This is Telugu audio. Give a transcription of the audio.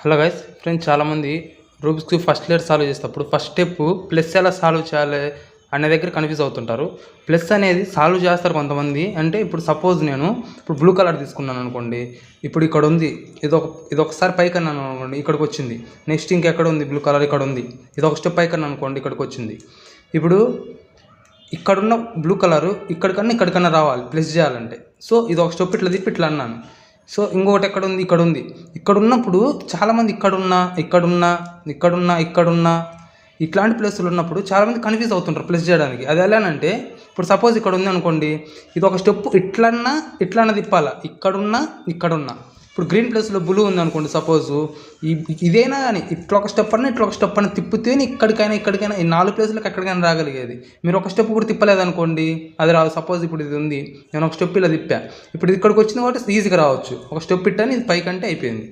హలో గైస్ ఫ్రెండ్స్, చాలామంది Rubik's cube first layer solve చేసేటప్పుడు ఫస్ట్ స్టెప్ ప్లస్ ఎలా సాల్వ్ చేయాలి అనే దగ్గర కన్ఫ్యూజ్ అవుతుంటారు. ప్లస్ అనేది సాల్వ్ చేస్తారు కొంతమంది. అంటే ఇప్పుడు సపోజ్ నేను ఇప్పుడు బ్లూ కలర్ తీసుకున్నాను అనుకోండి, ఇప్పుడు ఇక్కడ ఉంది, ఇదొకసారి పైకి అన్నాను అనుకోండి, ఇక్కడికి వచ్చింది. నెక్స్ట్ ఇంకెక్కడ ఉంది బ్లూ కలర్, ఇక్కడ ఉంది, ఇదొక స్టెప్ పైకి అన్నాను అనుకోండి, ఇక్కడికి వచ్చింది. ఇప్పుడు ఇక్కడున్న బ్లూ కలరు ఇక్కడికన్నా రావాలి ప్లస్ చేయాలంటే. సో ఇది ఒక స్టెప్ ఇట్లా తిప్పి ఇట్లా అన్నాను. సో ఇంకొకటి ఎక్కడ ఉంది, ఇక్కడ ఉంది. ఇక్కడ ఉన్నప్పుడు చాలామంది ఇక్కడున్నా ఇట్లాంటి ప్లేసులు ఉన్నప్పుడు చాలామంది కన్ఫ్యూజ్ అవుతుంటారు ప్లస్ చేయడానికి. అది ఎలానంటే, ఇప్పుడు సపోజ్ ఇక్కడ ఉంది అనుకోండి, ఇది ఒక స్టెప్ ఇట్లన్నా తిప్పాలా, ఇక్కడున్నా. ఇప్పుడు గ్రీన్ ప్లేస్లో బ్లూ ఉంది అనుకోండి, సపోజు ఇదేనా కానీ ఇట్లా ఒక స్టెప్ అన్న తిప్పితే ఇక్కడికైనా ఈ 4 ప్లేసులకు ఎక్కడికైనా రాగలిగేది. మీరు ఒక స్టెప్ కూడా తిప్పలేదనుకోండి, అది రాదు. సపోజ్ ఇప్పుడు ఇది ఉంది, నేను ఒక స్టెప్ ఇలా తిప్పా, ఇప్పుడు ఇక్కడికి వచ్చింది కాబట్టి ఈజీగా రావచ్చు. ఒక స్టెప్ ఇట్టని ఇది పైకంటే అయిపోయింది.